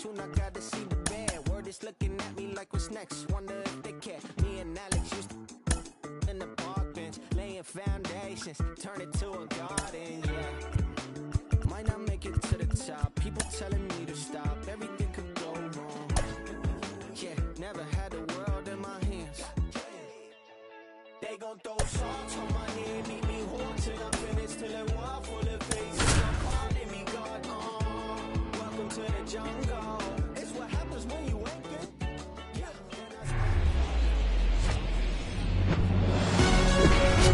I gotta see the bad. Word is looking at me like what's next. Wonder if they care. Me and Alex used to in the park bench, laying foundations, turn it to a garden, yeah. Might not make it to the top. People telling me to stop. Everything could go wrong. Yeah, never had the world in my hands. They gon' throw salt on my head, beat me hard till I'm finished, till it wild full of faces. I'm calling me God, welcome to the jungle. It's what happens when you ain't good.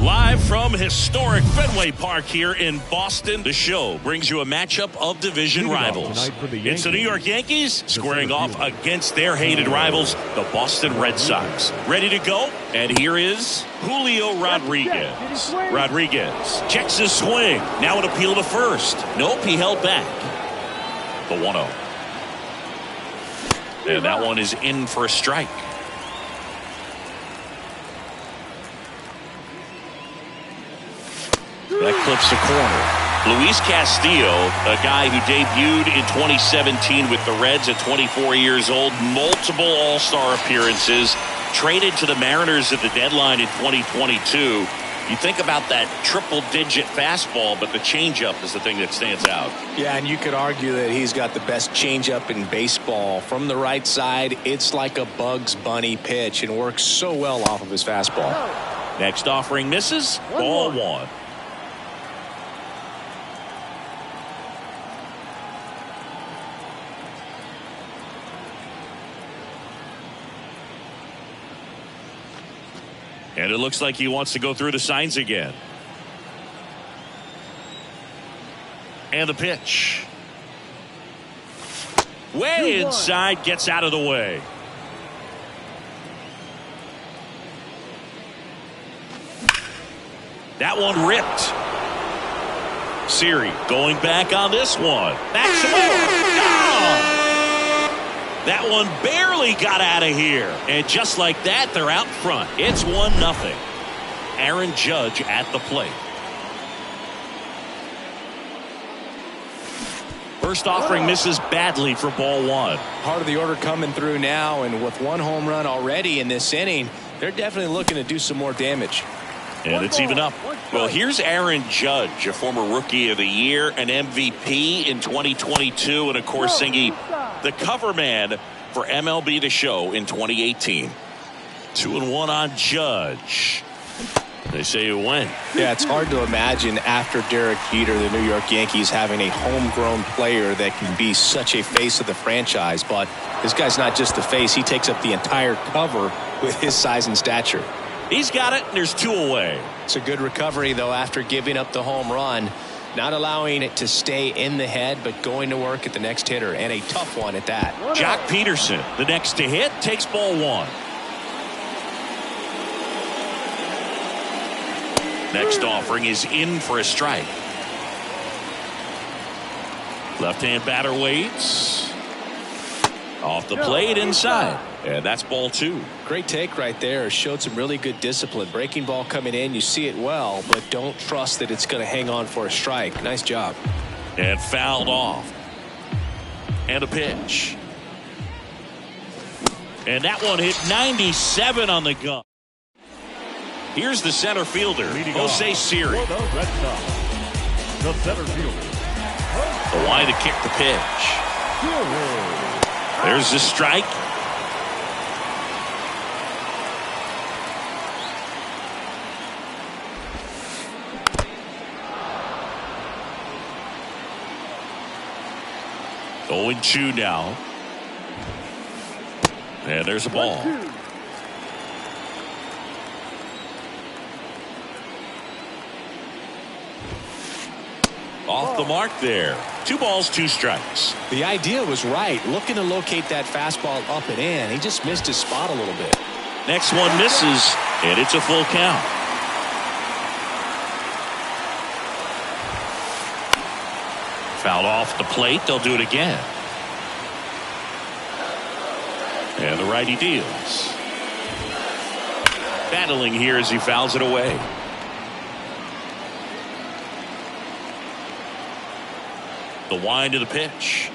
Live from historic Fenway Park here in Boston, the show brings you a matchup of division rivals. It's the New York Yankees squaring off against their hated rivals, the Boston Red Sox. Ready to go? And here is Julio Rodriguez. Rodriguez checks his swing. Now an appeal to first. Nope, he held back. The 1-0. And that one is in for a strike. That clips the corner. Luis Castillo, a guy who debuted in 2017 with the Reds at 24 years old, multiple All-Star appearances, traded to the Mariners at the deadline in 2022. You think about that triple-digit fastball, but the changeup is the thing that stands out. Yeah, and you could argue that he's got the best changeup in baseball. From the right side, it's like a Bugs Bunny pitch and works so well off of his fastball. Next offering misses. Ball one. And it looks like he wants to go through the signs again. And the pitch. Way inside, gets out of the way. That one ripped. Siri going back on this one. Back some more. That one barely got out of here. And just like that, they're out front. It's 1-0. Aaron Judge at the plate. First offering misses badly for ball one. Part of the order coming through now, and with one home run already in this inning, they're definitely looking to do some more damage. And it's even up. Well, here's Aaron Judge, a former Rookie of the Year, an MVP in 2022, and of course singing the cover man for MLB The Show in 2018. 2-1 on Judge. They say it went. Yeah, it's hard to imagine after Derek Jeter, the New York Yankees, having a homegrown player that can be such a face of the franchise. But this guy's not just the face. He takes up the entire cover with his size and stature. He's got it, and there's 2 away. It's a good recovery, though, after giving up the home run. Not allowing it to stay in the head, but going to work at the next hitter, and a tough one at that. Jock Peterson, the next to hit, takes ball one. Next offering is in for a strike. Left-hand batter waits. Off the plate inside. And that's ball two. Great take right there. Showed some really good discipline. Breaking ball coming in. You see it well, but don't trust that it's going to hang on for a strike. Nice job. And fouled off. And a pitch. And that one hit 97 on the gun. Here's the center fielder, Jose Siri. The center fielder. The line to kick the pitch. There's the strike. Going 2 now. And there's a ball. Off the mark there. 2 balls, 2 strikes. The idea was right. Looking to locate that fastball up and in. He just missed his spot a little bit. Next one misses, and it's a full count. Fouled off the plate. They'll do it again. And the righty deals. Battling here as he fouls it away. The wind of the pitch.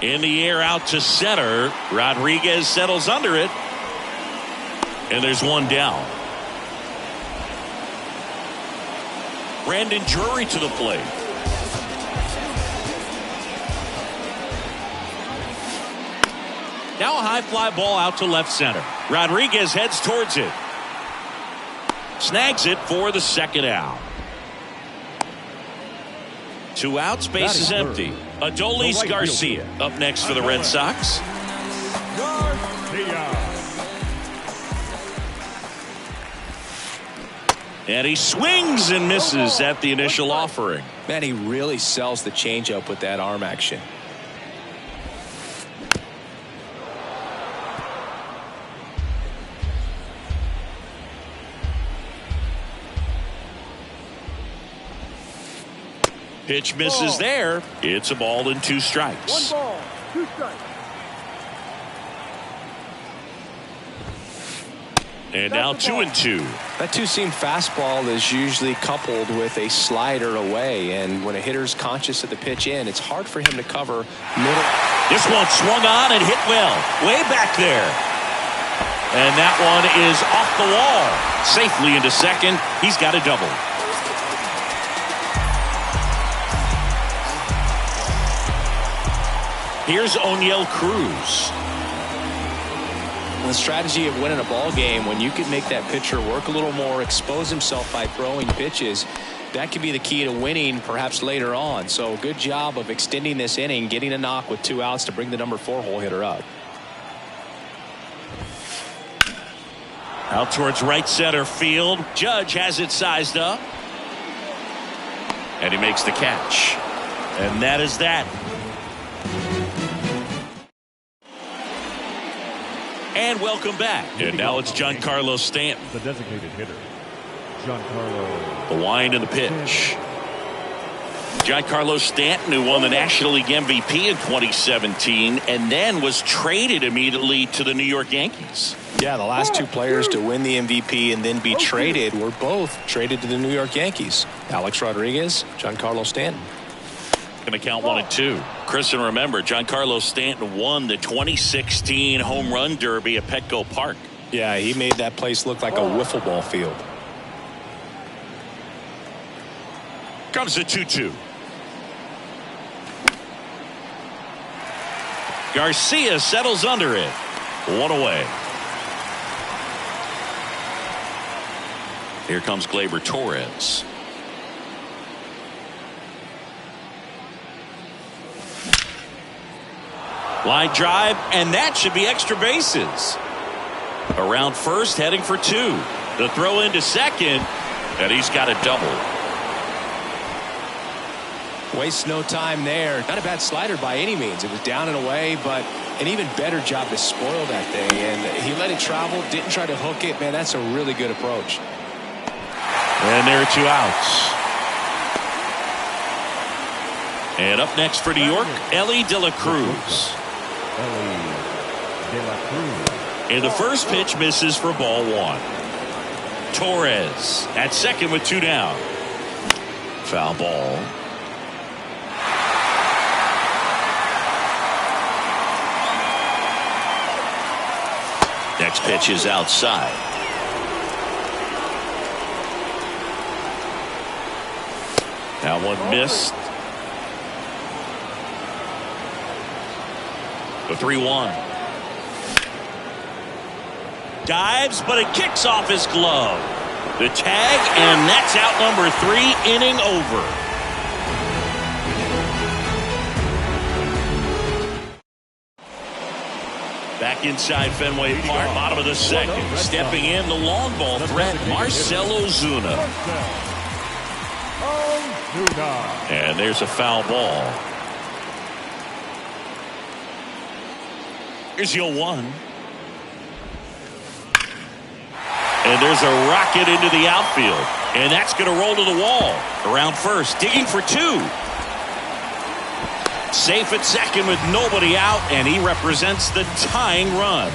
In the air out to center. Rodriguez settles under it. And there's one down. Brandon Drury to the plate. Now a high fly ball out to left center. Rodriguez heads towards it. Snags it for the second out. 2 outs, base is empty. Adolis Garcia up next for the Red Sox. And he swings and misses at the initial offering. Man, he really sells the changeup with that arm action. Pitch misses there. It's a ball and 2 strikes. 1 ball, 2 strikes. And now 2-2. That two-seam fastball is usually coupled with a slider away, and when a hitter's conscious of the pitch in, it's hard for him to cover middle. This one swung on and hit well, way back there. And that one is off the wall. Safely into second. He's got a double. Here's Oneil Cruz. The strategy of winning a ball game, when you can make that pitcher work a little more, expose himself by throwing pitches, that could be the key to winning perhaps later on. So good job of extending this inning, getting a knock with 2 outs to bring the number 4 hole hitter up. Out towards right center field. Judge has it sized up. And he makes the catch. And that is that. And welcome back. And now it's Giancarlo Stanton. The designated hitter, Giancarlo. The wind and the pitch. Giancarlo Stanton, who won the National League MVP in 2017 and then was traded immediately to the New York Yankees. Yeah, the last 2 players to win the MVP and then be traded were both traded to the New York Yankees. Alex Rodriguez, Giancarlo Stanton. Going to count 1 and 2. Chris, and remember, Giancarlo Stanton won the 2016 Home Run Derby at Petco Park. Yeah, he made that place look like a wiffle ball field. Comes the 2-2. Garcia settles under it. 1 away. Here comes Gleyber Torres. Line drive, and that should be extra bases. Around first, heading for 2. The throw into second, and he's got a double. Wastes no time there. Not a bad slider by any means. It was down and away, but an even better job to spoil that thing. And he let it travel, didn't try to hook it. Man, that's a really good approach. And there are 2 outs. And up next for New York, Elly De La Cruz. And the first pitch misses for ball 1. Torres at second with 2 down. Foul ball. Next pitch is outside. That one missed. The 3-1. Dives, but it kicks off his glove. The tag, and that's out number 3, inning over. Back inside Fenway Park, bottom of the second. Stepping in the long ball threat, Marcell Ozuna. And there's a foul ball. Here's the 0-1. And there's a rocket into the outfield. And that's going to roll to the wall. Around first, digging for 2. Safe at second with nobody out, and he represents the tying run.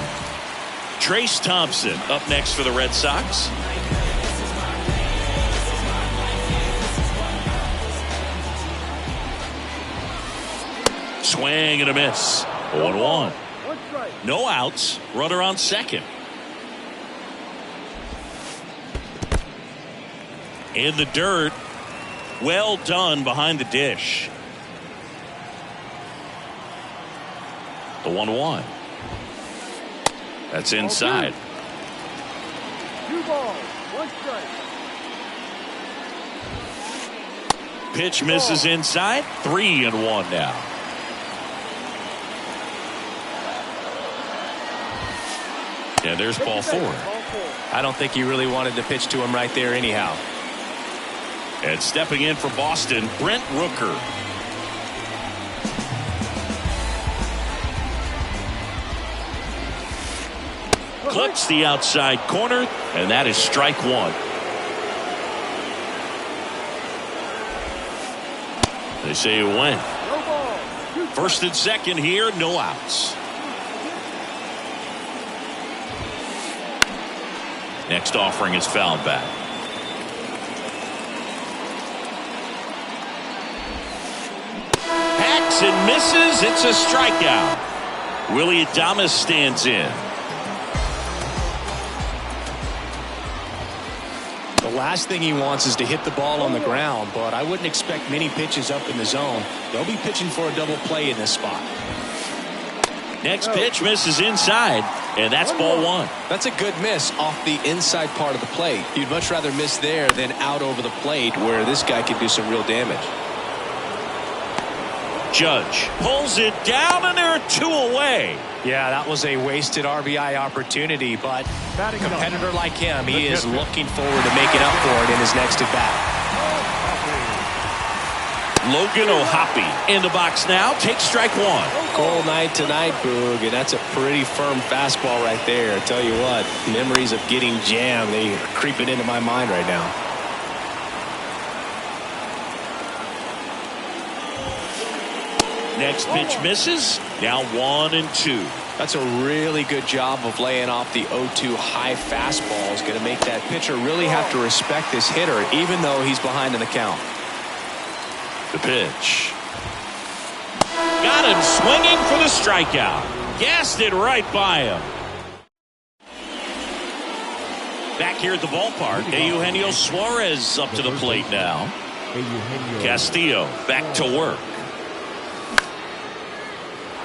Trayce Thompson up next for the Red Sox. Swing and a miss. 1-1. No outs. Runner on second. In the dirt. Well done behind the dish. The 1-1. That's inside. 2 balls, 1 strike. Pitch misses inside. 3-1 now. Yeah, there's ball 4. I don't think he really wanted to pitch to him right there anyhow. And stepping in for Boston, Brent Rooker. Clips the outside corner, and that is strike 1. They say it went. First and second here, no outs. Next offering is fouled back. Hacks and misses. It's a strikeout. Willy Adames stands in. The last thing he wants is to hit the ball on the ground, but I wouldn't expect many pitches up in the zone. They'll be pitching for a double play in this spot. Next pitch misses inside, and that's ball 1. That's a good miss off the inside part of the plate. You'd much rather miss there than out over the plate where this guy could do some real damage. Judge pulls it down, and there are 2 away. Yeah, that was a wasted RBI opportunity, but a competitor like him, he is looking forward to making up for it in his next at-bat. Logan O'Hoppe in the box now. Takes strike 1. Cold night tonight, Boog, and that's a pretty firm fastball right there. I tell you what, memories of getting jammed, they are creeping into my mind right now. Next pitch misses. Now 1-2. That's a really good job of laying off the 0-2 high fastball. Is going to make that pitcher really have to respect this hitter, even though he's behind in the count. The pitch. Got him swinging for the strikeout. Gassed it right by him. Back here at the ballpark, Eugenio Suarez up to the plate now. Castillo back to work.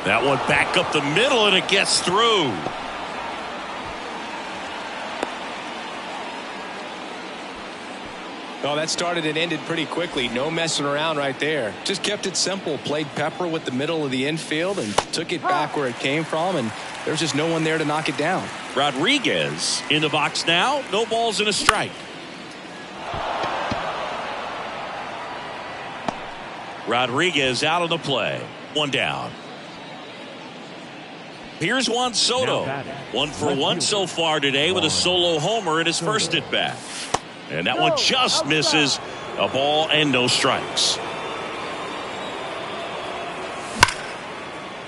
That one back up the middle, and it gets through. Oh, that started and ended pretty quickly. No messing around right there. Just kept it simple. Played pepper with the middle of the infield and took it back where it came from, and there's just no one there to knock it down. Rodriguez in the box now. No balls and a strike. Rodriguez out of the play. 1 down. Here's Juan Soto. 1 for 1 so far today with a solo homer in his first at bat. And that one just misses. A ball and no strikes.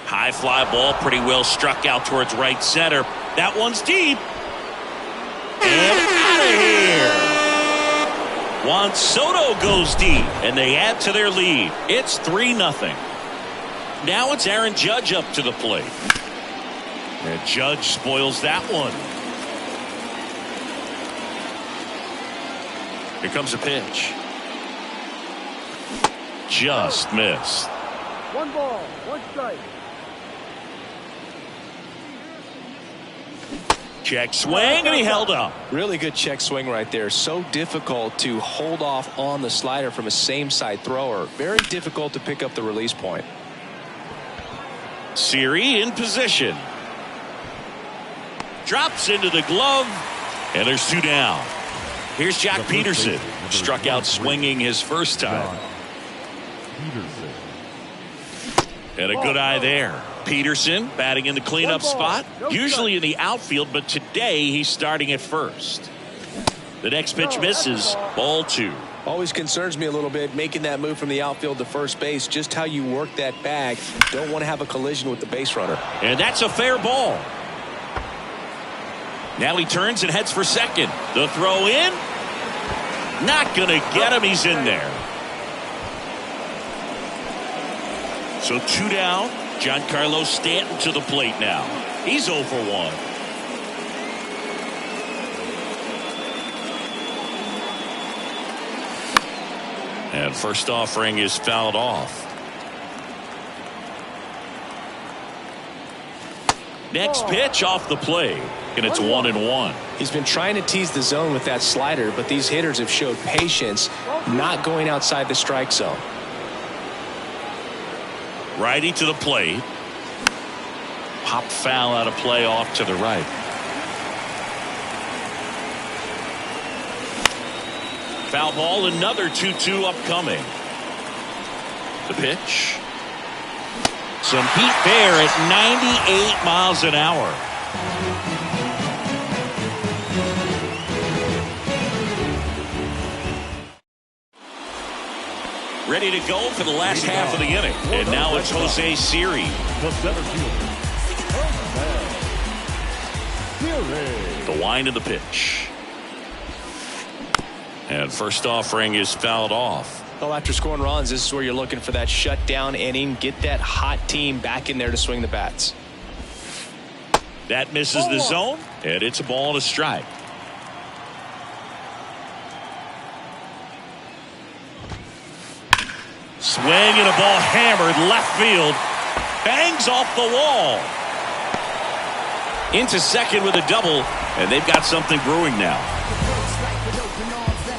High fly ball, pretty well struck out towards right center. That one's deep. And out of here. Juan Soto goes deep, and they add to their lead. It's 3-0. Now it's Aaron Judge up to the plate. And Judge spoils that one. Here comes a pitch. Just missed. 1 ball, 1 strike. Check swing, and he held up. Really good check swing right there. So difficult to hold off on the slider from a same side thrower. Very difficult to pick up the release point. Siri in position. Drops into the glove, and there's 2 down. Here's Jack Peterson. Struck out swinging his first time. And a good eye there. Peterson batting in the cleanup spot. Usually in the outfield, but today he's starting at first. The next pitch misses. Ball 2. Always concerns me a little bit making that move from the outfield to first base. Just how you work that bag. Don't want to have a collision with the base runner. And that's a fair ball. Now he turns and heads for second. The throw in. Not going to get him. He's in there. So 2 down. Giancarlo Stanton to the plate now. He's 0 for 1. And first offering is fouled off. Next pitch off the plate, and it's 1-1. He's been trying to tease the zone with that slider, but these hitters have showed patience, not going outside the strike zone. Righty to the plate. Pop foul out of play off to the right. Foul ball, another 2-2 upcoming. The pitch. Some heat there at 98 miles an hour. Ready to go for the last half of the inning. And now it's Jose Siri. The wind of the pitch. And first offering is fouled off. Well, after scoring runs, this is where you're looking for that shutdown inning. Get that hot team back in there to swing the bats. That misses the zone, and it's a ball and a strike. Swing and a ball hammered left field. Bangs off the wall. Into second with a double, and they've got something brewing now.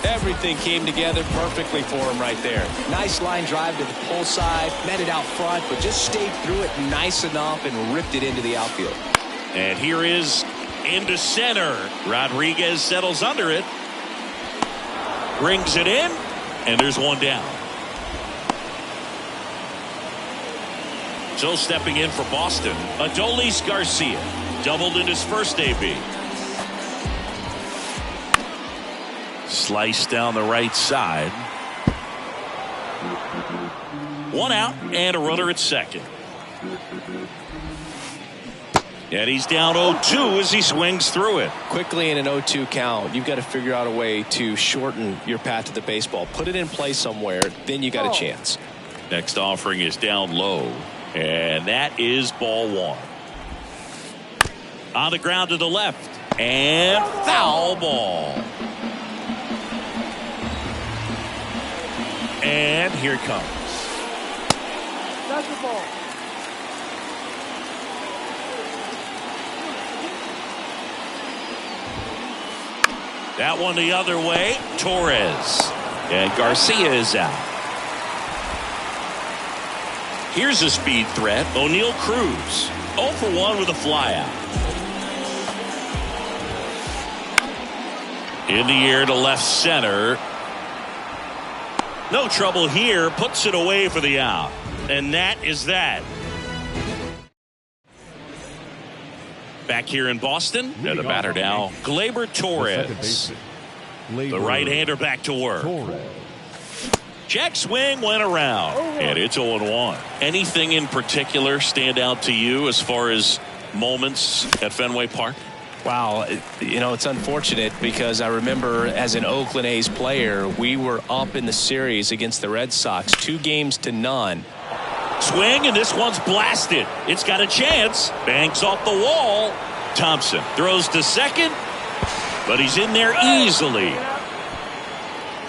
Everything came together perfectly for him right there. Nice line drive to the pull side, met it out front, but just stayed through it nice enough and ripped it into the outfield. And here is into center. Rodriguez settles under it. Brings it in, and there's one down. So stepping in for Boston, Adolis Garcia. Doubled in his first AB. Slice down the right side. 1 out and a runner at second. And he's down 0-2 as he swings through it. Quickly in an 0-2 count, you've got to figure out a way to shorten your path to the baseball. Put it in play somewhere, then you got a chance. Next offering is down low, and that is ball 1. On the ground to the left, and foul ball. And here it comes. That's the ball. That one the other way. Torres. And Garcia is out. Here's a speed threat. O'Neal Cruz. 0 for 1 with a flyout. In the air to left center. No trouble here. Puts it away for the out. And that is that. Back here in Boston. And the batter now, Gleyber Torres. The right-hander back to work. Check swing went around. And it's 0-1. Anything in particular stand out to you as far as moments at Fenway Park? Wow, you know, it's unfortunate because I remember as an Oakland A's player, we were up in the series against the Red Sox, 2-0. Swing, and this one's blasted. It's got a chance. Banks off the wall. Thompson throws to second, but he's in there easily.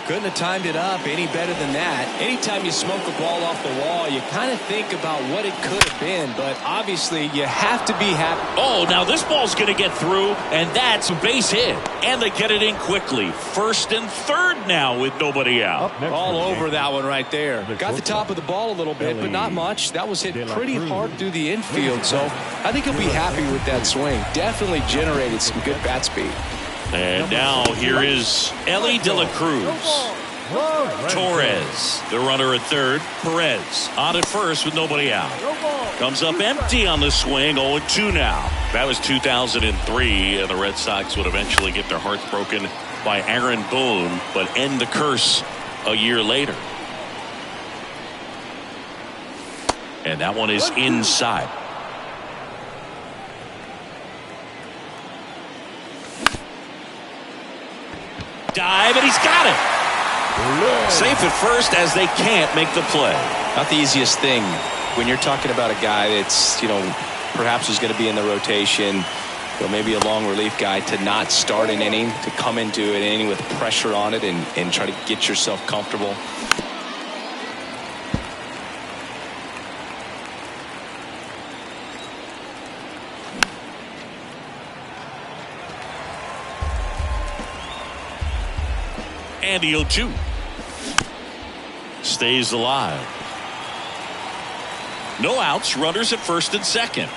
Couldn't have timed it up any better than that. Anytime you smoke a ball off the wall, you kind of think about what it could have been, but obviously you have to be happy. Oh, now this ball's going to get through, and that's a base hit. And they get it in quickly. First and third now with nobody out. All over that one right there. Got the top of the ball a little bit, but not much. That was hit pretty hard through the infield, so I think he'll be happy with that swing. Definitely generated some good bat speed. And now here is Elly De La Cruz. Torres, the runner at third. Perez on at first with nobody out. Comes up empty on the swing. 0-2 now. That was 2003, and the Red Sox would eventually get their hearts broken by Aaron Boone, but end the curse a year later. And that one is inside. Dive, and he's got it. Safe at first as they can't make the play. Not the easiest thing when you're talking about a guy that's, perhaps is going to be in the rotation, maybe a long relief guy, to not start an inning, to come into an inning with pressure on it and try to get yourself comfortable. And the 0-2 stays alive. No outs, runners at first and second.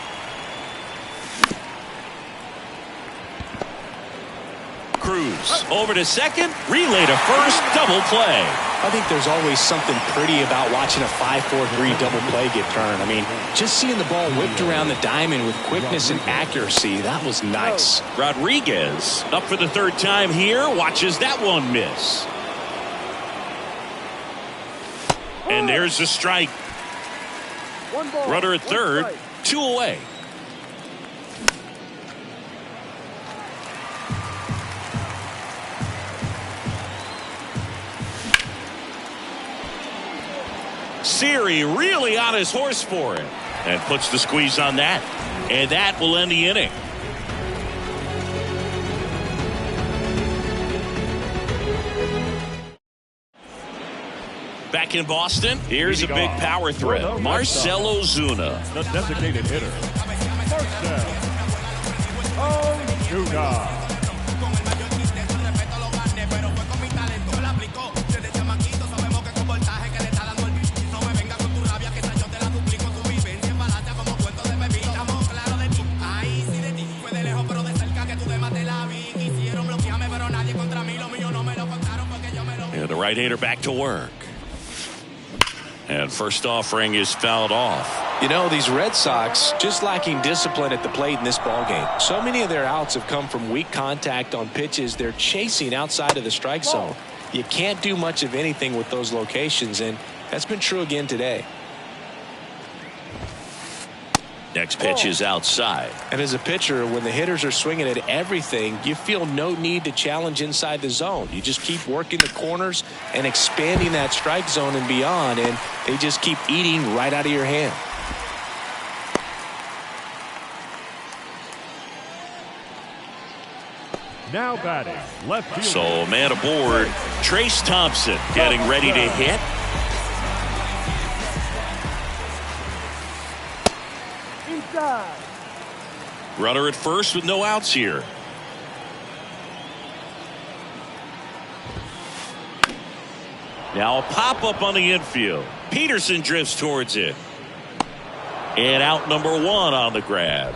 Cruz over to second, relay to first, double play. I think there's always something pretty about watching a 5-4-3 double play get turned. I mean, just seeing the ball whipped around the diamond with quickness and accuracy, that was nice. Rodriguez up for the third time here, watches that one miss. And there's the strike. Runner at third, 2 away. Siri really on his horse for it and puts the squeeze on that, and that will end the inning. Back in Boston, here's a big power threat, Marcell Ozuna. The designated hitter, Marcell Ozuna. And the right-hander back to work. And first offering is fouled off. These Red Sox just lacking discipline at the plate in this ballgame. So many of their outs have come from weak contact on pitches they're chasing outside of the strike zone. You can't do much of anything with those locations, and that's been true again today. Next pitch is outside. And as a pitcher, when the hitters are swinging at everything, you feel no need to challenge inside the zone. You just keep working the corners and expanding that strike zone and beyond, and they just keep eating right out of your hand. Now batting, left fielder. So man aboard, Trayce Thompson getting ready to hit. Runner at first with no outs here. Now a pop-up on the infield. Peterson drifts towards it. And out number 1 on the grab.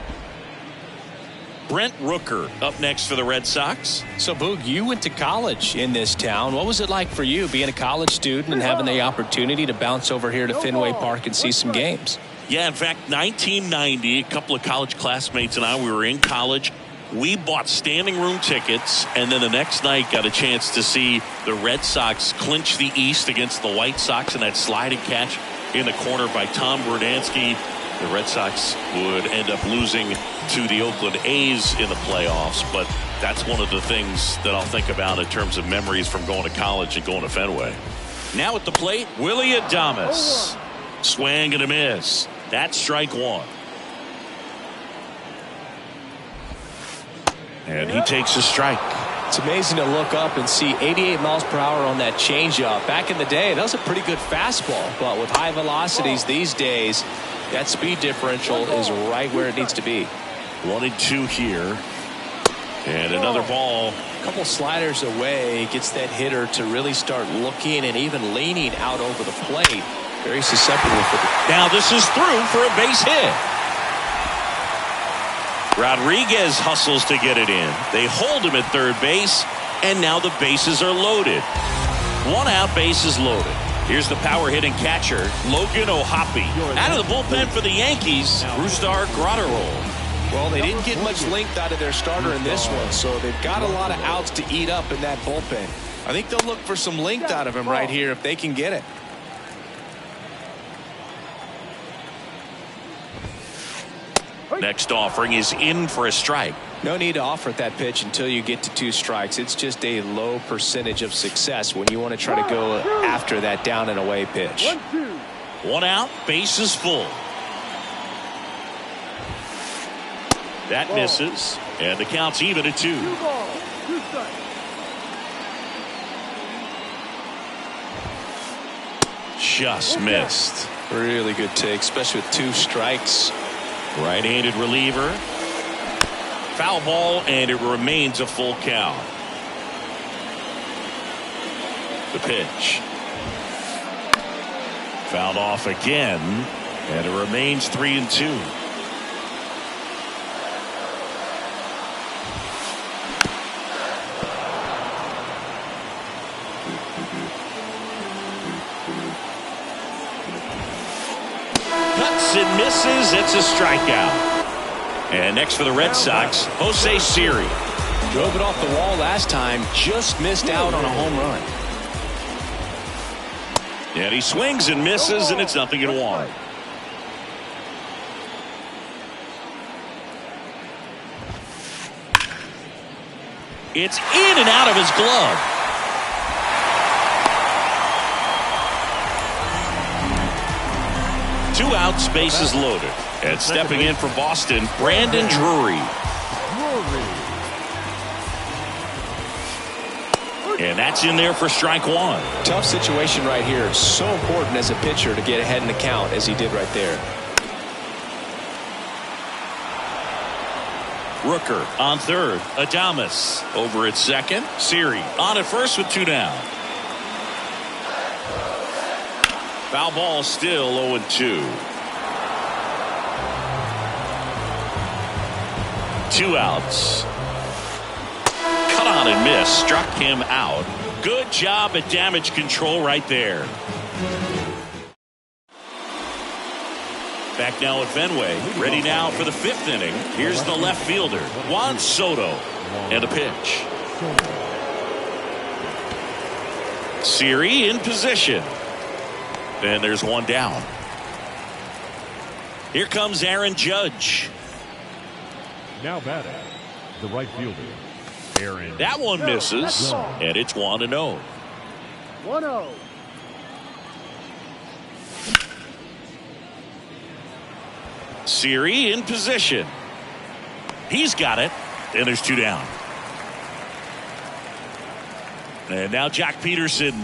Brent Rooker up next for the Red Sox. So, Boog, you went to college in this town. What was it like for you being a college student and having the opportunity to bounce over here to Fenway Park and see some games? Yeah, in fact, 1990, a couple of college classmates and I, we were in college. We bought standing room tickets, and then the next night got a chance to see the Red Sox clinch the East against the White Sox in that sliding catch in the corner by Tom Verdansky. The Red Sox would end up losing to the Oakland A's in the playoffs, but that's one of the things that I'll think about in terms of memories from going to college and going to Fenway. Now at the plate, Willy Adames. Swing and a miss. That's strike 1. And he takes a strike. It's amazing to look up and see 88 miles per hour on that changeup. Back in the day, that was a pretty good fastball, but with high velocities these days, that speed differential is right where it needs to be. 1-2 here. And another ball. A couple sliders away, gets that hitter to really start looking and even leaning out over the plate. Very susceptible for the... Now this is through for a base hit. Rodriguez hustles to get it in. They hold him at third base, and now the bases are loaded. 1 out, bases loaded. Here's the power hitting catcher, Logan O'Hoppe. Out of the bullpen for the Yankees, Brusdar Graterol. Well, they didn't get much length out of their starter in this one, so they've got a lot of outs to eat up in that bullpen. I think they'll look for some length out of him right here if they can get it. Next offering is in for a strike. No need to offer at that pitch until you get to 2 strikes. It's just a low percentage of success when you want to try to go after that down and away pitch. 1 out, bases full. That misses, and the count's even at 2. 2 balls, 2 strikes. Just missed. Really good take, especially with 2 strikes. Right-handed reliever. Foul ball, and it remains a full count. The pitch. Fouled off again, and it remains 3-2. Cuts and misses. It's a strikeout. And next for the Red Sox, Jose Siri. Drove it off the wall last time, just missed out on a home run. And he swings and misses, and it's 0-1. It's in and out of his glove. Two outs, bases loaded. And stepping in for Boston, Brandon Drury. And that's in there for strike 1. Tough situation right here. So important as a pitcher to get ahead in the count as he did right there. Rooker on third. Adames over at second. Siri on at first with 2 down. Foul ball, still 0-2. 2 outs. Cut on and miss. Struck him out. Good job at damage control right there. Back now at Fenway. Ready now for the 5th inning. Here's the left fielder, Juan Soto. And a pitch. Siri in position. And there's 1 down. Here comes Aaron Judge. Now batting, the right fielder, Aaron. That one misses, and it's 1-0. 1-0. Siri in position. He's got it, and there's 2 down. And now Jack Peterson.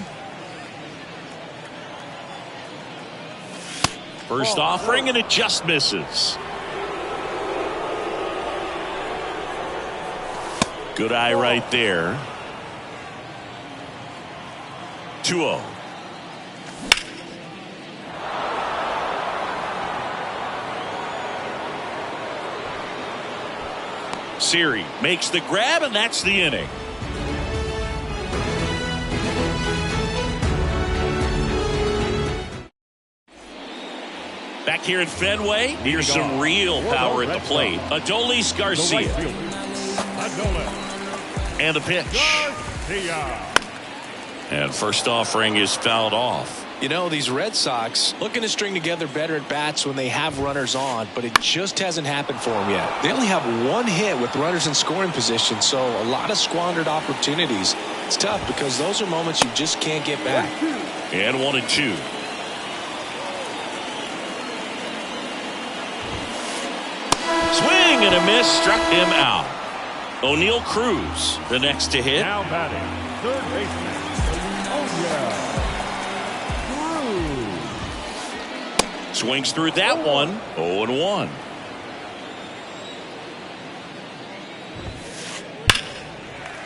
First offering, and it just misses. Good eye right there. 2-0. Siri makes the grab, and that's the inning. Back here in Fenway, here's some real power at the plate. Adolis Garcia. And a pitch. And first offering is fouled off. You know, these Red Sox looking to string together better at bats when they have runners on, but it just hasn't happened for them yet. They only have 1 hit with runners in scoring position, so a lot of squandered opportunities. It's tough because those are moments you just can't get back. And 1-2. Swing and a miss, struck him out. O'Neal Cruz, the next to hit. Now batting, third baseman, Cruz. Swings through that one, 0-1.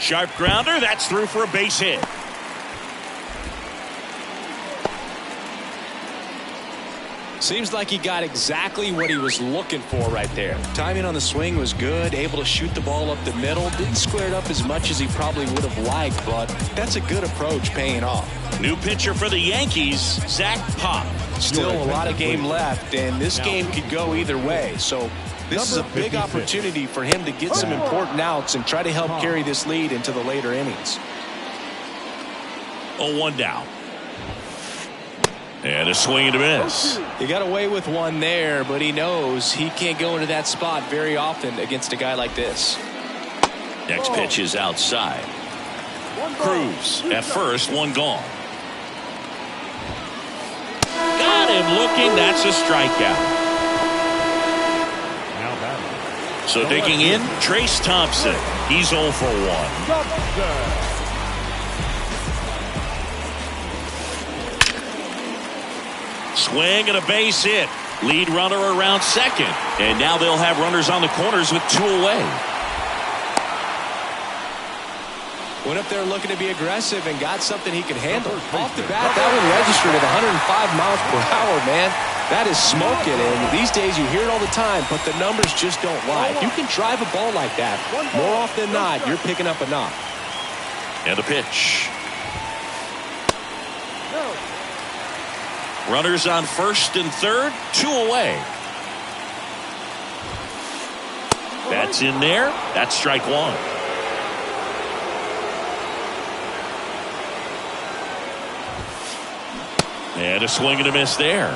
Sharp grounder, that's through for a base hit. Seems like he got exactly what he was looking for right there. Timing on the swing was good, able to shoot the ball up the middle. Didn't square it up as much as he probably would have liked, but that's a good approach paying off. New pitcher for the Yankees, Zach Pop. Still a lot of game left, and this game could go either way. So this is a big opportunity for him to get some important outs and try to help carry this lead into the later innings. 0-1 down. And a swing and a miss. He got away with one there, but he knows he can't go into that spot very often against a guy like this. Next pitch is outside. Cruz at first, 1 gone. Got him looking. That's a strikeout. Now batting. So digging in, Trace Thompson. He's 0 for 1. Swing and a base hit. Lead runner around second. And now they'll have runners on the corners with 2 away. Went up there looking to be aggressive and got something he could handle. Off the bat, that one registered at 105 miles per hour, man. That is smoking, and these days you hear it all the time, but the numbers just don't lie. If you can drive a ball like that, more often than not, you're picking up a knock. And a pitch. Runners on first and third, 2 away. That's in there. That's strike 1. And a swing and a miss there.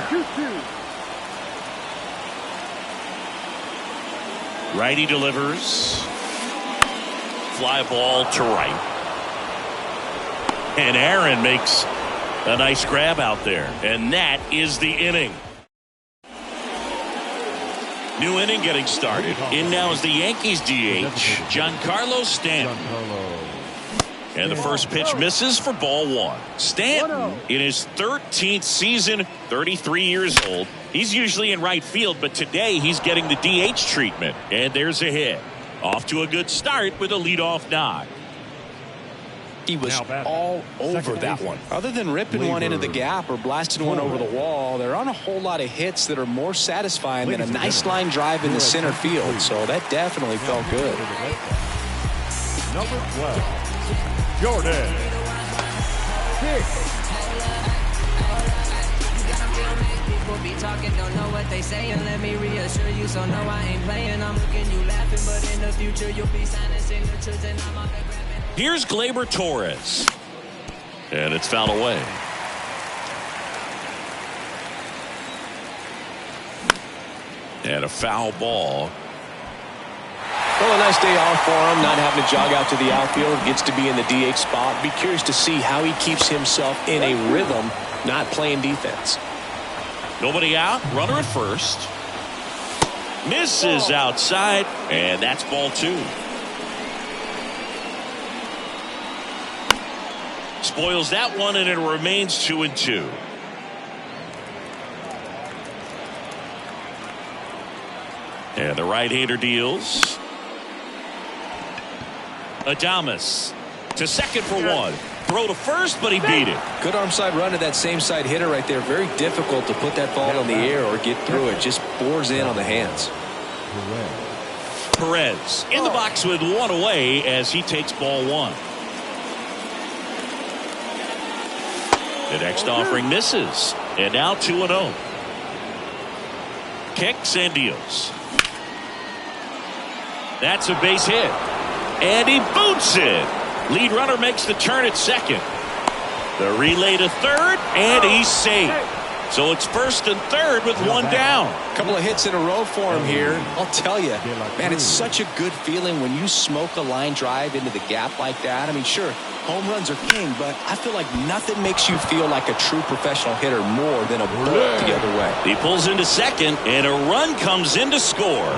Righty delivers. Fly ball to right. And Aaron makes a nice grab out there. And that is the inning. New inning getting started. In now is the Yankees DH, Giancarlo Stanton. And the first pitch misses for ball 1. Stanton, in his 13th season, 33 years old. He's usually in right field, but today he's getting the DH treatment. And there's a hit. Off to a good start with a leadoff knock. He was all over that one. Other than ripping one into the gap or blasting one over the wall, there aren't a whole lot of hits that are more satisfying than a nice line drive in the center field. So that definitely felt good. Number 12. Jordan. People be talking, don't know what they saying. Let me reassure you, so no, I ain't playing. I'm looking, you laughing, but in the future you'll be signing signatures, and I'm on the grabbing. Here's Gleyber Torres, and it's fouled away. And a foul ball. Well, a nice day off for him, not having to jog out to the outfield. Gets to be in the DH spot. Be curious to see how he keeps himself in a rhythm, not playing defense. Nobody out. Runner at first. Misses outside, and that's ball 2. Spoils that one, and it remains 2-2. And the right-hander deals. Adames to second for 1. Throw to first, but he beat it. Good arm side run to that same side hitter right there. Very difficult to put that ball in the air or get through it. Just bores in on the hands. Perez in the box with 1 away as he takes ball 1. The next offering misses. And now 2-0. Kicks and deals. That's a base hit. And he boots it. Lead runner makes the turn at second. The relay to third, and he's safe. So it's first and third with 1 down. A couple of hits in a row for him here. I'll tell you, man, it's such a good feeling when you smoke a line drive into the gap like that. I mean, sure, home runs are king, but I feel like nothing makes you feel like a true professional hitter more than a bullet the other way. He pulls into second, and a run comes in to score.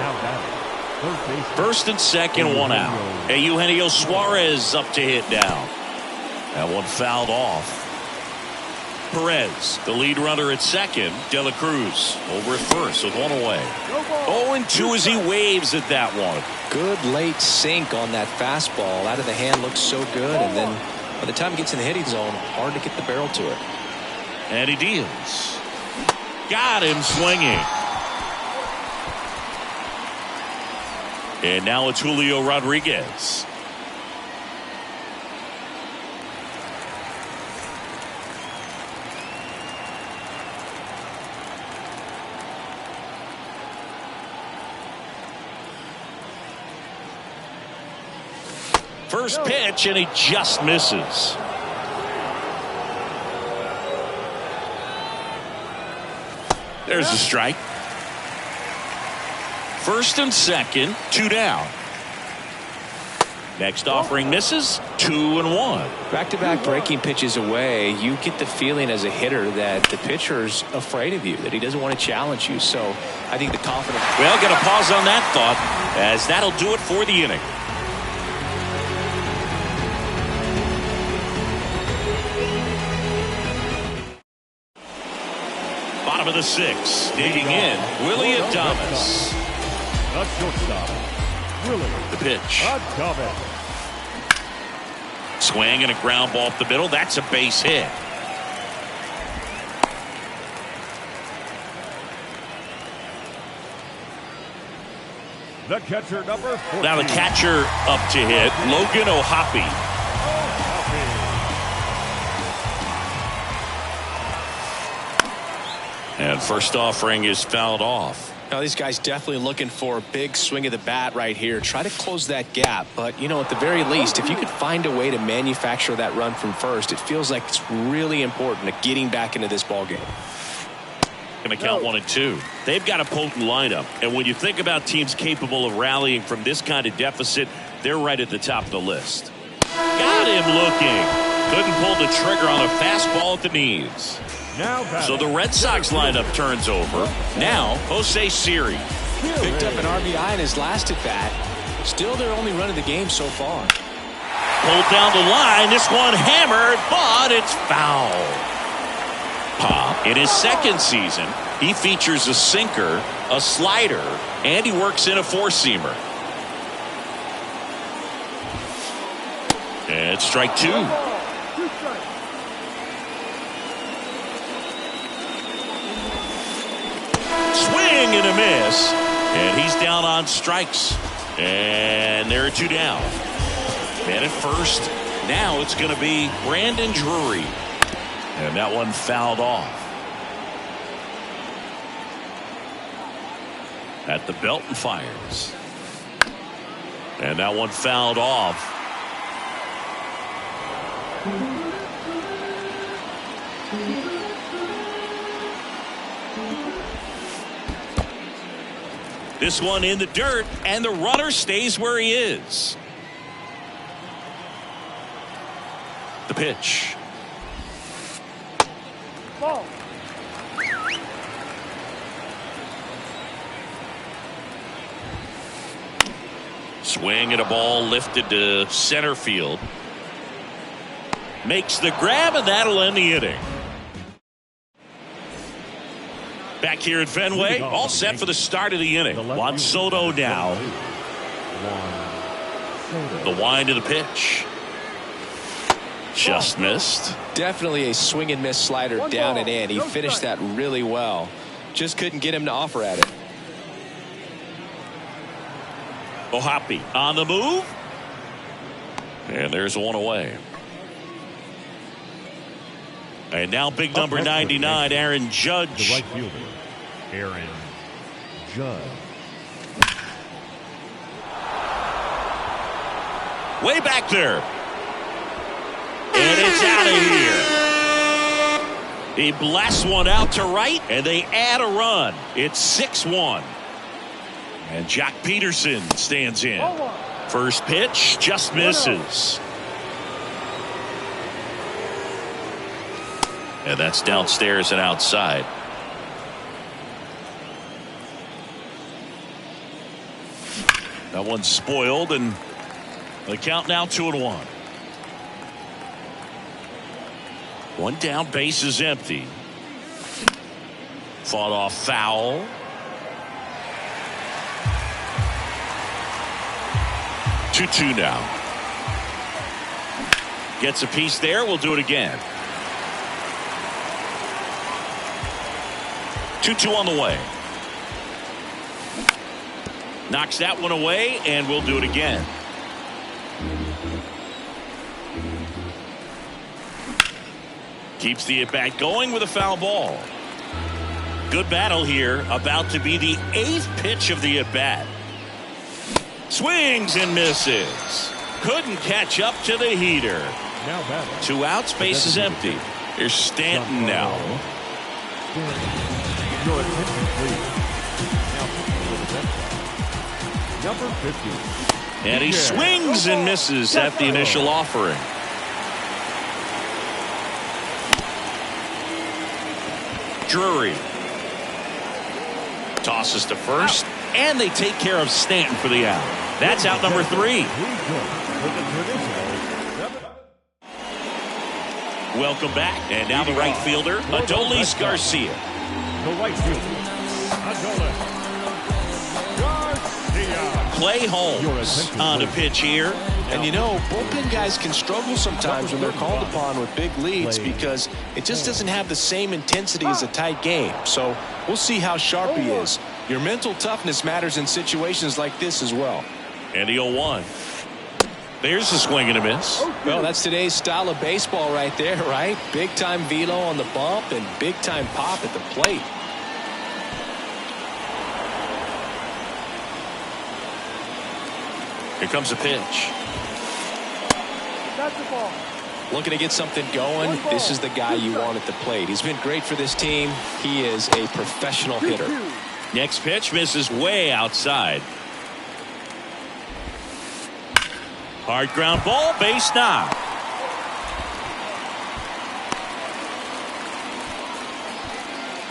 First and second, 1 out. And Eugenio Suarez up to hit down. That one fouled off. Perez, the lead runner at second. De La Cruz over at first with 1 away. 0-2 as he waves at that one. Good late sink on that fastball. Out of the hand looks so good, and then by the time it gets in the hitting zone, hard to get the barrel to it. And he deals. Got him swinging. And now it's Julio Rodriguez. First pitch, and he just misses. There's a strike. First and second, 2 down. Next offering misses. 2-1. Back-to-back breaking pitches away, you get the feeling as a hitter that the pitcher's afraid of you, that he doesn't want to challenge you. So I think the confidence. Well, got to pause on that thought, as that'll do it for the inning. Bottom of the 6th, digging in, Willy Adames. The shortstop, Willy The pitch. Adames. Swing and a ground ball up the middle. That's a base hit. The catcher, number 14. Now the catcher up to hit, Logan O'Hoppe. And first offering is fouled off. Now these guys definitely looking for a big swing of the bat right here. Try to close that gap. But, you know, at the very least, if you could find a way to manufacture that run from first, it feels like it's really important to getting back into this ball game. Going to count 1-2. They've got a potent lineup. And when you think about teams capable of rallying from this kind of deficit, they're right at the top of the list. Got him looking. Couldn't pull the trigger on a fastball at the knees. So the Red Sox lineup turns over. Now, Jose Siri. Picked up an RBI in his last at bat. Still their only run of the game so far. Pulled down the line. This one hammered, but it's foul. Pop, in his second season, he features a sinker, a slider, and he works in a four-seamer. And strike 2. Swing and a miss, and he's down on strikes. And there are 2 down. Man at first. Now it's going to be Brandon Drury. And that one fouled off. At the belt and fires. And that one fouled off. This one in the dirt, and the runner stays where he is. The pitch. Ball. Swing and a ball lifted to center field. Makes the grab, and that'll end the inning. Back here at Fenway, all set for the start of the inning. Juan Soto now. The wind to the pitch. Just missed. Definitely a swing and miss slider down and in. He finished that really well. Just couldn't get him to offer at it. O'Hoppe on the move. And there's one away. And now big number 99, Aaron Judge. The right fielder, Aaron Judge. Way back there. And it's out of here. He blasts one out to right, and they add a run. It's 6-1. And Jock Peterson stands in. First pitch just misses. And that's downstairs and outside. That one's spoiled, and the count now 2-1. One down, base is empty. Fought off foul. Two now. Gets a piece there. We'll do it again. 2-2 on the way. Knocks that one away, and we'll do it again. Keeps the at-bat going with a foul ball. Good battle here. About to be the 8th pitch of the at-bat. Swings and misses. Couldn't catch up to the heater. 2 outs, base is empty. Here's Stanton now. Your attention, please. Now, number 50, And he swings and misses at the initial offering. Drury tosses to first, and they take care of Stanton for the out. That's out number 3. Welcome back, and now the right fielder, Adolis Garcia. The right fielder, Adolis Garcia. Clay Holmes on a pitch here. And you know, bullpen guys can struggle sometimes when they're called upon with big leads because it just doesn't have the same intensity as a tight game. So we'll see how sharp he is. Your mental toughness matters in situations like this as well. And the 0-1. There's a swing and a miss. Well, that's today's style of baseball right there, right? Big time velo on the bump and big time pop at the plate. Here comes a pitch. That's the ball. Looking to get something going. This is the guy you want at the plate. He's been great for this team. He is a professional hitter. Next pitch misses way outside. Hard ground ball, base knock.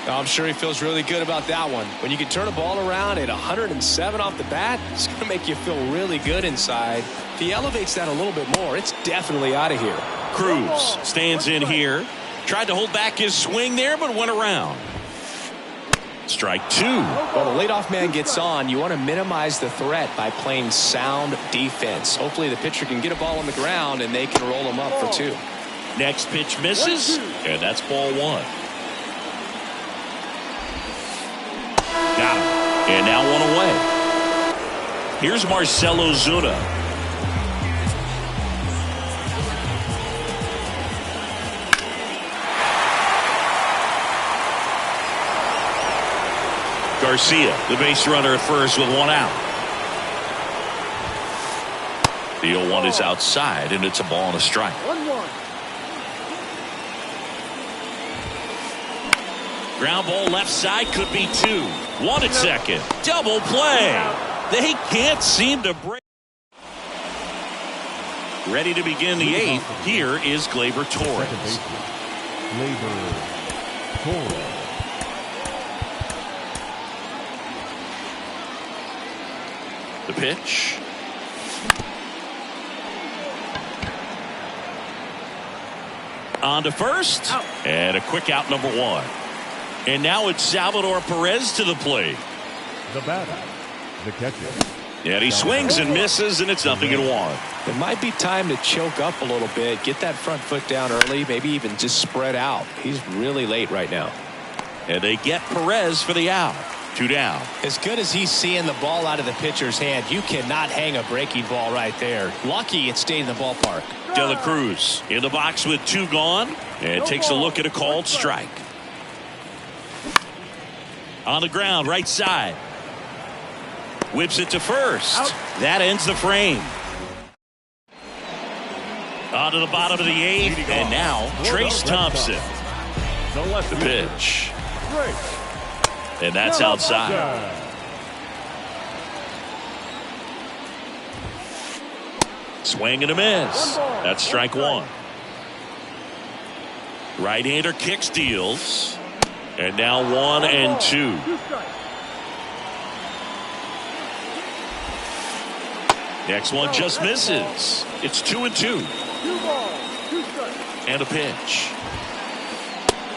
I'm sure he feels really good about that one. When you can turn a ball around at 107 off the bat, it's going to make you feel really good inside. If he elevates that a little bit more, it's definitely out of here. Cruz stands in here. Tried to hold back his swing there, but went around. Strike 2. Well, the leadoff man gets on. You want to minimize the threat by playing sound defense. Hopefully the pitcher can get a ball on the ground and they can roll him up for 2. Next pitch misses, and that's ball 1. Got him. And now 1 away. Here's Marcell Ozuna. Garcia, the base runner at first with 1 out. The 0-1 is outside, and it's a ball and a strike. 1-1. Ground ball left side, could be 2. 1 at second. Double play. They can't seem to break. Ready to begin the 8th. Here is Gleyber Torres. Gleyber Torres. The pitch. On to first. And a quick out, number 1. And now it's Salvador Perez to the plate. The batter, the catcher. And he swings and misses, and it's 0-1. It might be time to choke up a little bit, get that front foot down early, maybe even just spread out. He's really late right now. And they get Perez for the out. 2 down. As good as he's seeing the ball out of the pitcher's hand, you cannot hang a breaking ball right there. Lucky it stayed in the ballpark. De La Cruz in the box with 2 gone, and takes a look at a called strike. On the ground, right side. Whips it to first. That ends the frame. On to the bottom of the 8th, and now Trace Thompson. The pitch. And that's outside. Swing and a miss. That's strike 1. Right-hander kicks, deals. And now 1 and 2. Next one just misses. It's 2 and 2. And a pitch.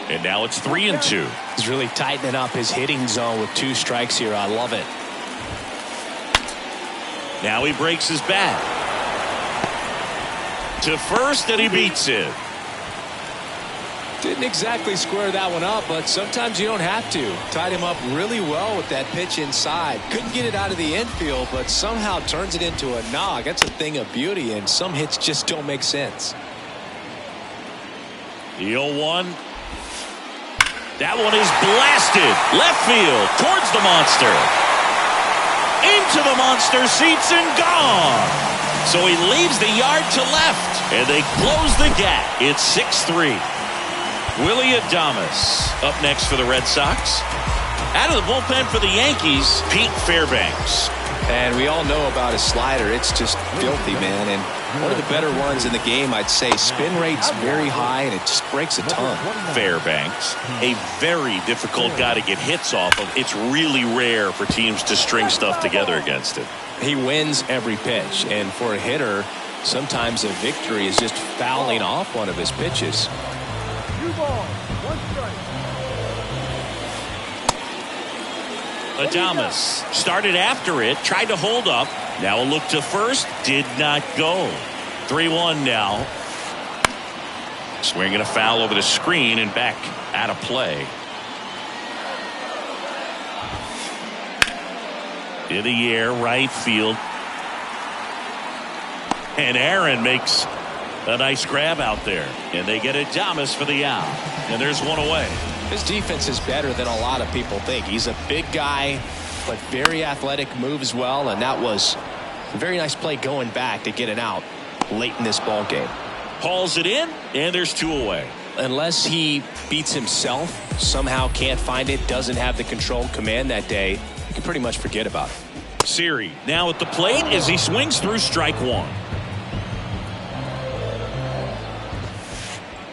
And now it's 3 and 2. He's really tightening up his hitting zone with 2 strikes here. I love it. Now he breaks his bat. To first, and he beats it. Didn't exactly square that one up, but sometimes you don't have to. Tied him up really well with that pitch inside. Couldn't get it out of the infield, but somehow turns it into a nog. That's a thing of beauty, and some hits just don't make sense. The 0-1. That one is blasted. Left field towards the monster. Into the monster seats and gone. So he leaves the yard to left, and they close the gap. It's 6-3. Willy Adames up next for the Red Sox. Out of the bullpen for the Yankees, Pete Fairbanks. And we all know about his slider. It's just filthy, man. And one of the better ones in the game, I'd say. Spin rate's very high, and it just breaks a ton. Fairbanks, a very difficult guy to get hits off of. It's really rare for teams to string stuff together against him. He wins every pitch, and for a hitter, sometimes a victory is just fouling off one of his pitches. 2 balls, 1 strike. Adames started after it, tried to hold up. Now a look to first, did not go. 3-1 now. Swinging a foul over the screen and back out of play. In the air, right field. And Aaron makes a nice grab out there. And they get Adames for the out. And there's one away. His defense is better than a lot of people think. He's a big guy, but very athletic, moves well, and that was a very nice play going back to get it out late in this ball game. Hauls it in, and there's 2 away. Unless he beats himself, somehow can't find it, doesn't have the control command that day, you can pretty much forget about it. Siri now at the plate as he swings through strike 1.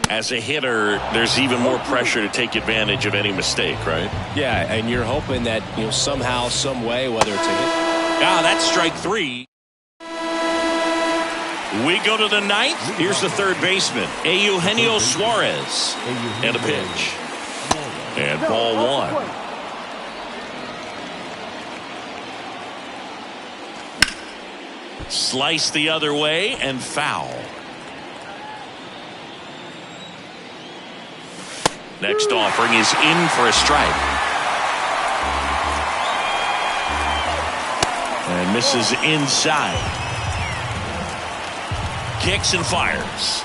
As a hitter, there's even more pressure to take advantage of any mistake, right? Yeah, and you're hoping that, somehow, some way, whether it's a hit. That's strike 3. We go to the 9th. Here's the third baseman, Eugenio Suarez. And a pitch. And ball 1. Slice the other way and foul. Next offering is in for a strike. And misses inside. Kicks and fires.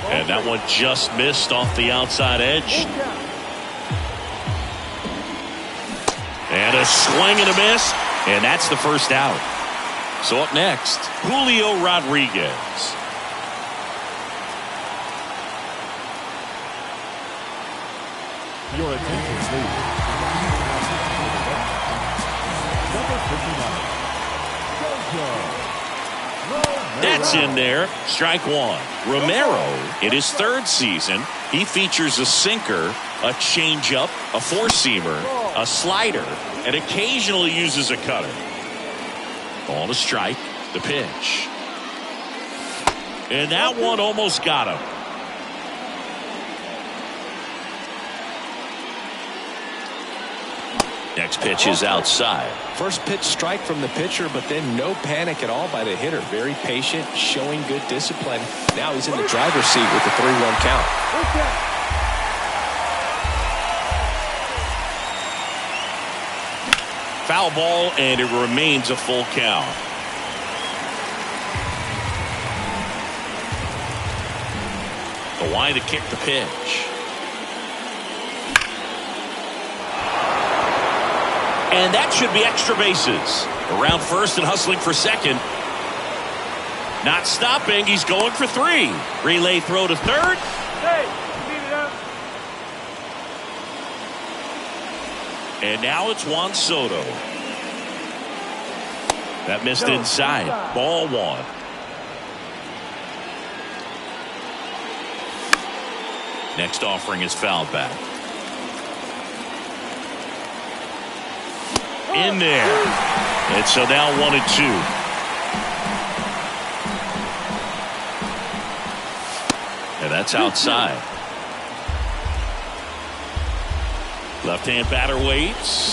And that one just missed off the outside edge. And a swing and a miss. And that's the first out. So up next, Julio Rodriguez. Your attention, please. Number 59. That's in there. Strike 1. Romero, in his 3rd season, he features a sinker, a changeup, a four-seamer, a slider, and occasionally uses a cutter. Ball to strike, the pitch. And that one almost got him. Next pitch is outside. First pitch strike from the pitcher, but then no panic at all by the hitter. Very patient, showing good discipline. Now he's in the driver's seat with the 3-1 count. Foul ball, and it remains a full count. The line to kick the pitch. And that should be extra bases. Around first and hustling for second. Not stopping. He's going for 3. Relay throw to third. Hey, you beat it up. And now it's Juan Soto. That missed inside. Ball 1. Next offering is fouled back. In there. And so now 1-2. And that's outside. Left-hand batter waits.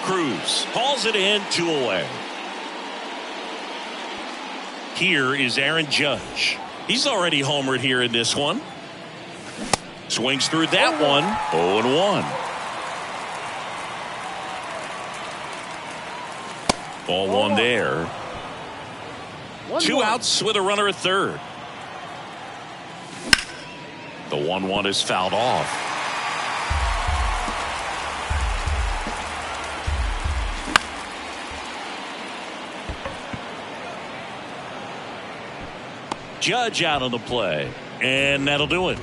Cruz hauls it in, 2 away. Here is Aaron Judge. He's already homered here in this one. Swings through that one. 0-1. Ball 1 there. 2 outs with a runner at third. The 1-1 is fouled off. Judge out on the play, and that'll do it.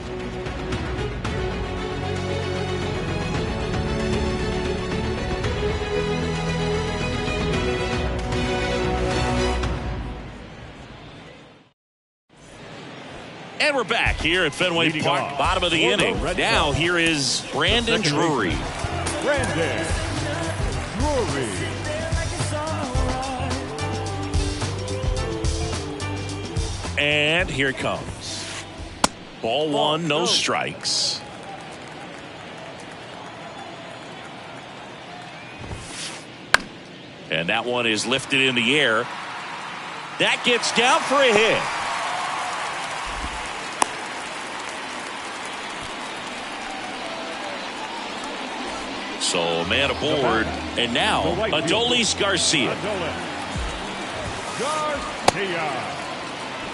And we're back here at Fenway Leading Park, off bottom of the for the inning. Red Now Sox, here is Brandon second Drury. Brandon Drury. And here it comes. Ball one, no strikes. And that one is lifted in the air. That gets down for a hit. So man aboard. And now Adolis Garcia.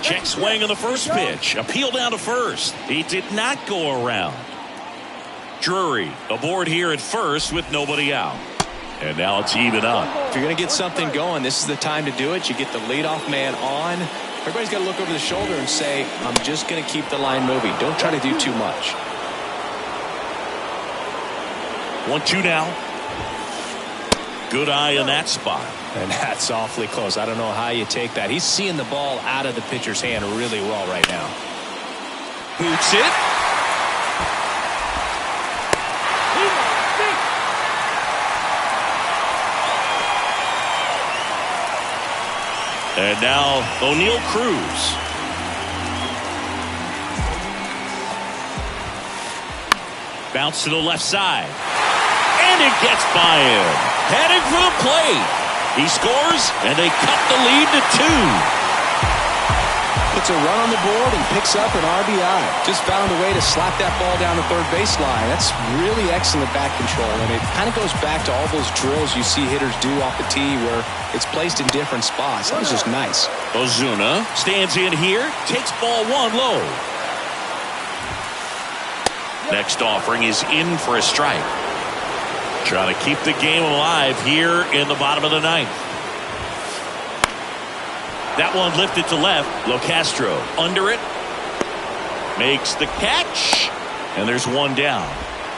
Check swing on the first pitch. Appeal down to first. He did not go around. Drury aboard here at first with nobody out. And now it's even up. If you're going to get something going, this is the time to do it. You get the leadoff man on. Everybody's got to look over the shoulder and say, I'm just going to keep the line moving. Don't try to do too much. 1-2 now. Good eye in that spot. And that's awfully close. I don't know how you take that. He's seeing the ball out of the pitcher's hand really well right now. Boots it. And now O'Neal Cruz. Bounce to the left side. And it gets by him. Heading for the plate. He scores, and they cut the lead to 2. Puts a run on the board and picks up an RBI. Just found a way to slap that ball down the third baseline. That's really excellent bat control, and it kind of goes back to all those drills you see hitters do off the tee where it's placed in different spots. That was just nice. Ozuna stands in here, takes ball one low. Next offering is in for a strike. Trying to keep the game alive here in the bottom of the ninth. That one lifted to left. Locastro under it. Makes the catch. And there's one down.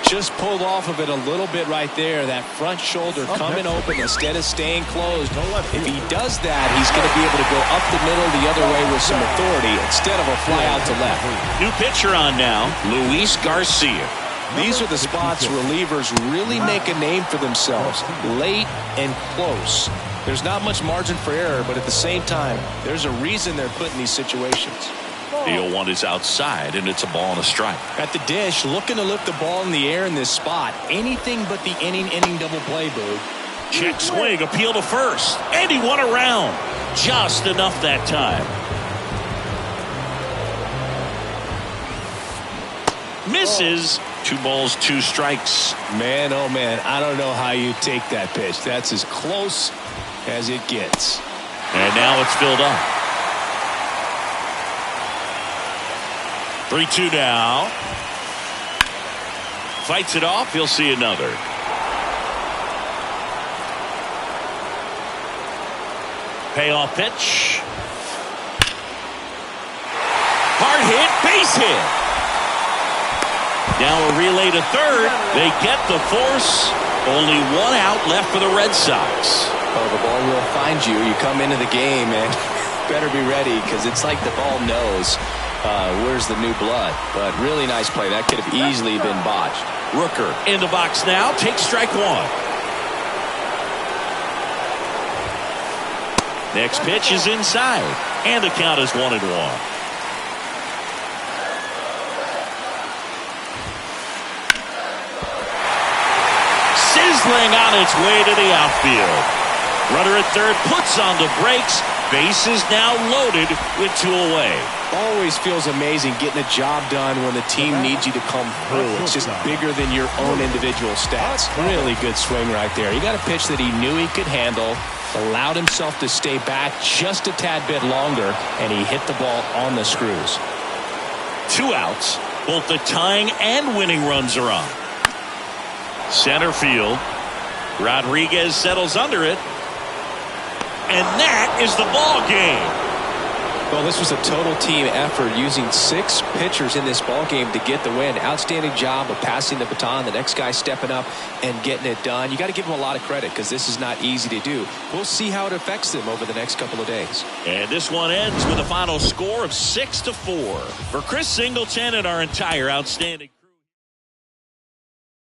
Just pulled off of it a little bit right there. That front shoulder coming open instead of staying closed. If he does that, he's going to be able to go up the middle the other way with some authority instead of a fly out to left. New pitcher on now, Luis Garcia. These are the spots relievers really make a name for themselves. Late and close. There's not much margin for error, but at the same time, there's a reason they're put in these situations. The 0-1 is outside, and it's a ball and a strike. At the dish, looking to lift the ball in the air in this spot. Anything but the inning double play, Boo. Check swing, appeal to first. And he won around. Just enough that time. Misses. 2 balls, 2 strikes. Man, oh man, I don't know how you take that pitch. That's as close as it gets. And now it's filled up. 3-2 now. Fights it off. He'll see another. Payoff pitch. Hard hit, base hit. Now a relay to third. They get the force. Only 1 out left for the Red Sox. Well, the ball will find you. You come into the game and better be ready because it's like the ball knows where's the new blood. But really nice play. That could have easily been botched. Rooker in the box now. Takes strike 1. Next pitch is inside. And the count is 1-1. Sizzling on its way to the outfield. Runner at third puts on the brakes. Base is now loaded with 2 away. Always feels amazing getting a job done when the team needs you to come through. It's just bigger than your own individual stats. Really good swing right there. He got a pitch that he knew he could handle, allowed himself to stay back just a tad bit longer, and he hit the ball on the screws. 2 outs. Both the tying and winning runs are on. Center field. Rodriguez settles under it. And that is the ball game. Well, this was a total team effort, using 6 pitchers in this ball game to get the win. Outstanding job of passing the baton. The next guy stepping up and getting it done. You got to give them a lot of credit because this is not easy to do. We'll see how it affects them over the next couple of days. And this one ends with a final score of 6-4. For Chris Singleton and our entire outstanding